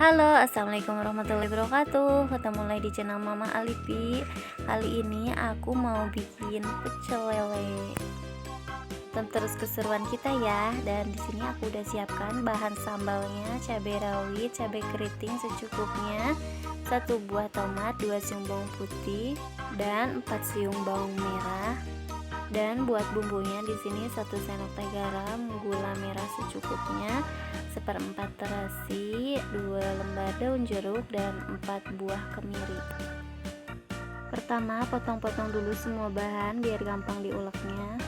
Halo, assalamualaikum warahmatullahi wabarakatuh. Ketemu lagi di channel Mama Alifi. Kali ini aku mau bikin pecel lele. Tonton terus keseruan kita ya. Dan di sini aku udah siapkan bahan sambalnya: cabai rawit, cabai keriting secukupnya, 1 buah tomat, 2 siung bawang putih, dan 4 siung bawang merah. Dan buat bumbunya di sini 1 sendok teh garam, gula merah secukupnya, 1/4 terasi, 2 lembar daun jeruk, dan 4 buah kemiri. Pertama, potong-potong dulu semua bahan biar gampang diuleknya.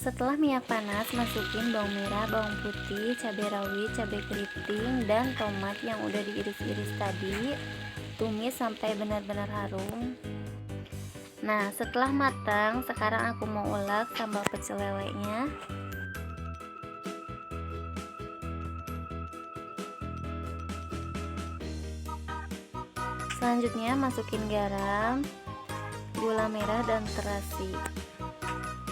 Setelah minyak panas, masukin bawang merah, bawang putih, cabai rawit, cabai keriting, dan tomat yang udah diiris-iris tadi. Tumis sampai benar-benar harum. Nah, setelah matang, sekarang aku mau ulek sambal pecel lelenya. Selanjutnya masukin garam, gula merah, dan terasi.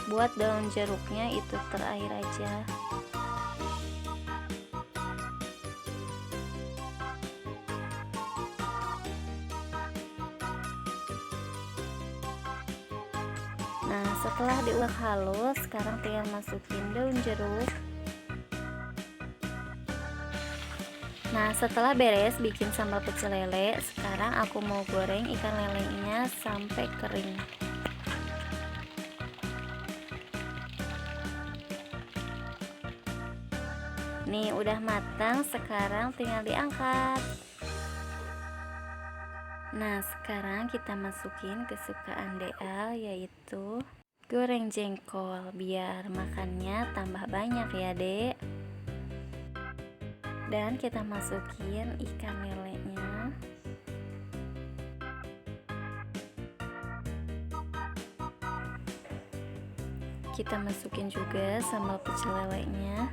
Buat daun jeruknya itu terakhir aja. Nah, setelah diulek halus, sekarang tinggal masukin daun jeruk. Nah, setelah beres bikin sambal pecel lele, sekarang aku mau goreng ikan lelenya sampai kering. Nih udah matang, sekarang tinggal diangkat. Nah, sekarang kita masukin kesukaan DA, yaitu goreng jengkol biar makannya tambah banyak ya, Dek. Dan kita masukin ikan lelenya. Kita masukin juga sambal pecel lelenya.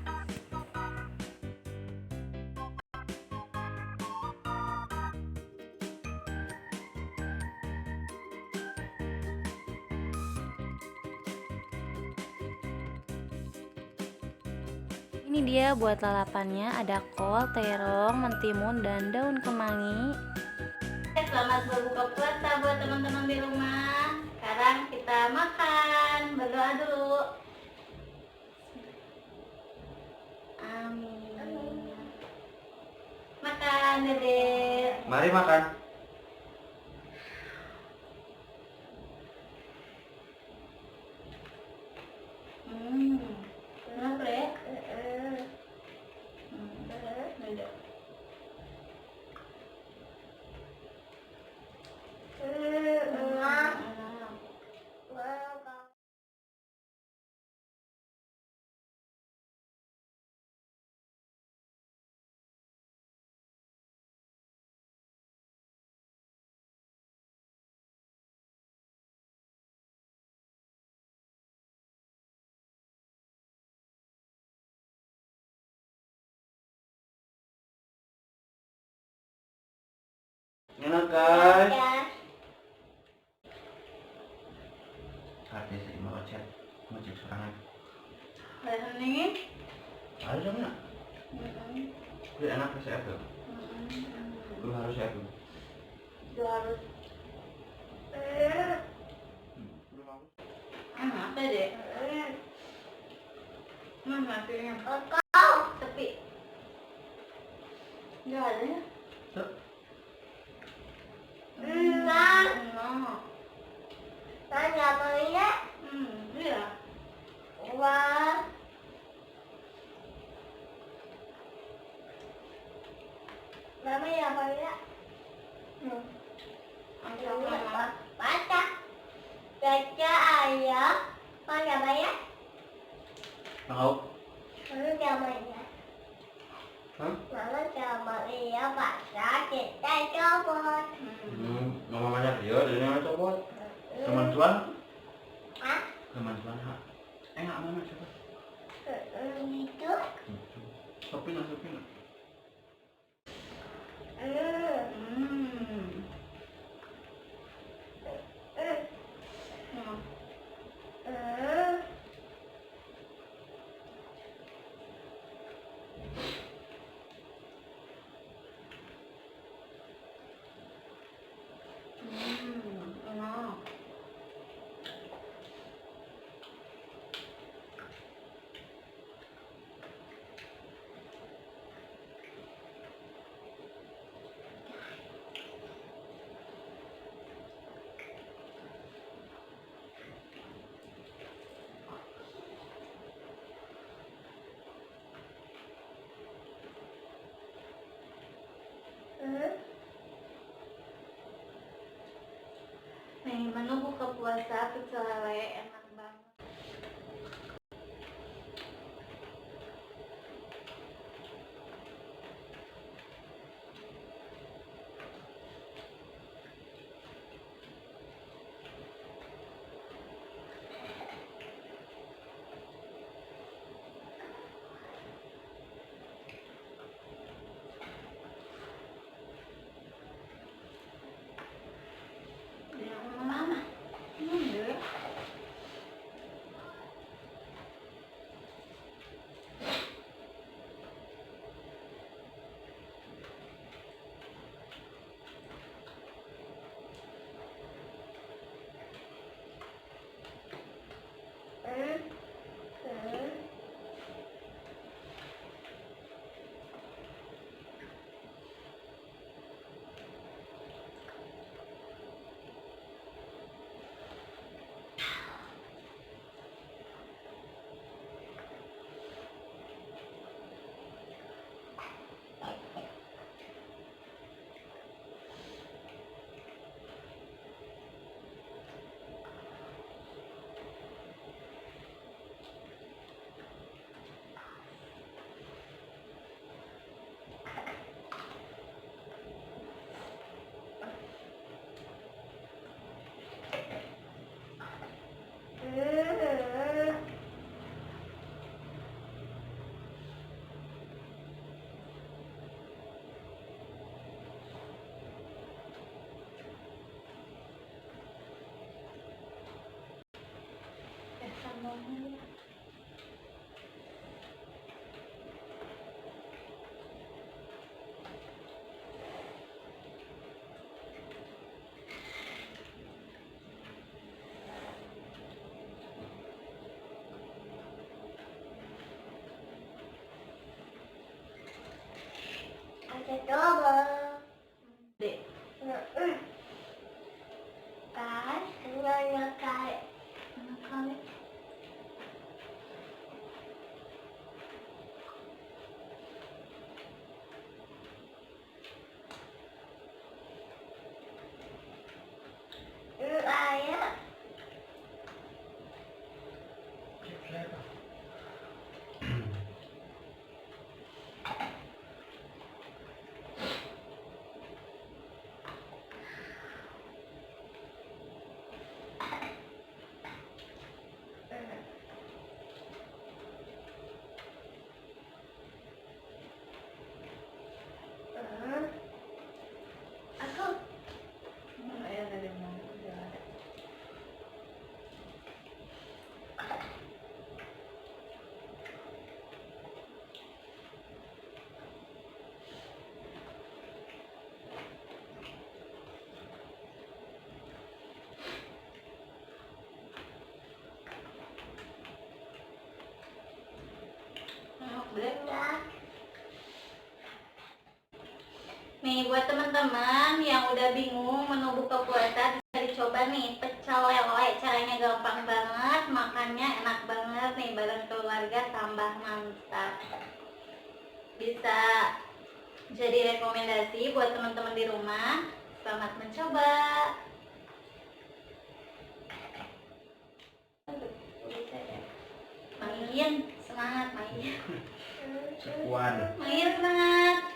Ini dia buat lalapannya, ada kol, terong, mentimun, dan daun kemangi. Selamat berbuka puasa buat teman-teman di rumah. Sekarang kita makan, berdoa dulu. Amin. Makan, Dede. Mari makan. Kenapa ya? Dede. Enak guys. Artis ini mau chat serangan. Ada nih. Ada nggak? Udah enak saya tuh. Lu harus ya tuh. Harus. Enak deh. Mama pilih tapi nggak ada ya. Enggak. Tanya apa ya? Iya. Wah. Mama ya apa ya? Baca. Baca ayam. Mau apa ya? Mau? Mama coba ya. Hah? Mama coba ya baca kita coba. Mama banyak dia, dari mana copot? Teman tuan? Hah? Teman tuan, ha? Enak banget coba. Itu. Sopin lah, sopin lah. Enak. Nih, menu buka puasa pecel lele enak banget. Dia mama. Deh. Sambelnya. Ada double. Dek. Kan, banyak kali. Banyak kali. Ayah. Siapa? Aku. Ayah tadi mau jalan. Nih buat teman-teman yang udah bingung menu buka puasa bisa dicoba nih pecel lele, caranya gampang banget, makannya enak banget nih bareng keluarga tambah mantap. Bisa jadi rekomendasi buat teman-teman di rumah. Selamat mencoba. Main semangat main. Sekuan. Main semangat.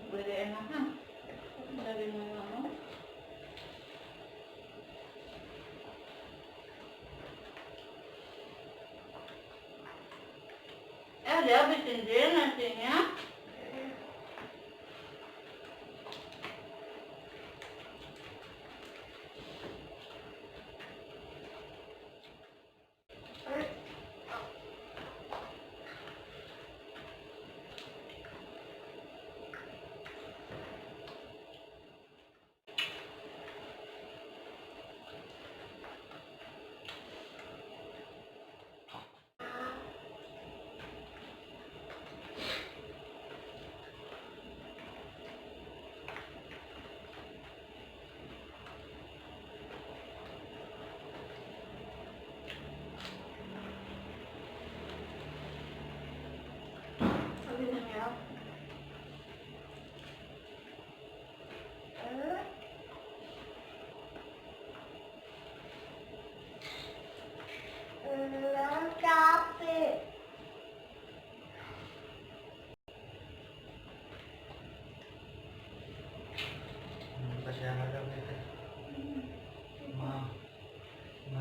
Udah enak. Udah bingung ngomong. ya habisin deh nasinya. Habisin ya. Capek. Kasih yang ada kita.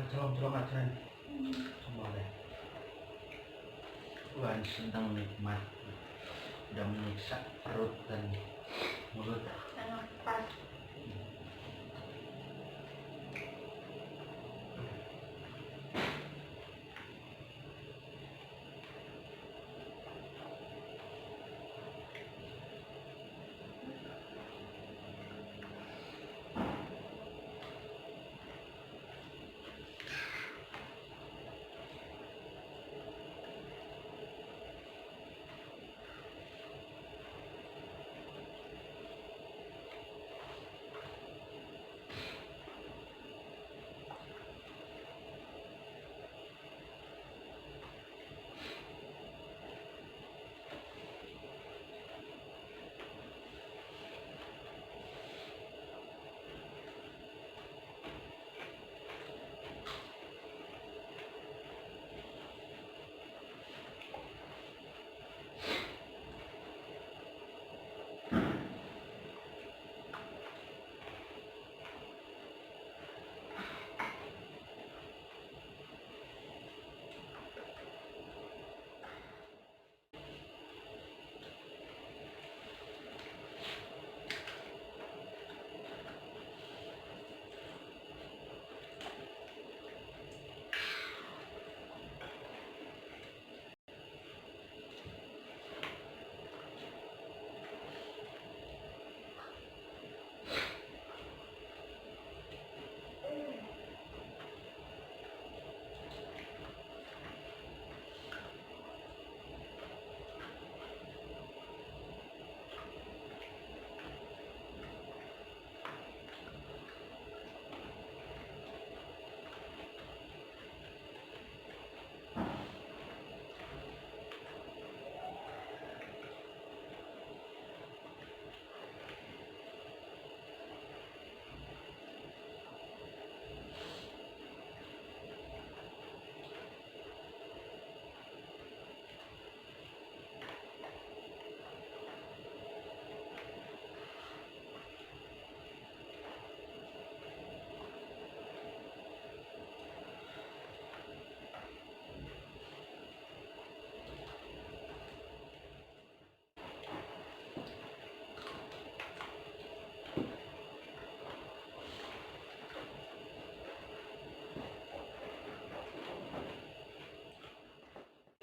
Colong aja. Semua deh. Tuhan sedang nikmat. Udah menyiksa perut dan mulut. Enak pas.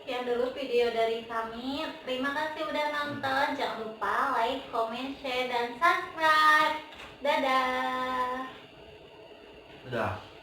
Sekian dulu video dari kami. Terima kasih udah nonton. Jangan lupa like, comment, share, dan subscribe. Dadah. Udah.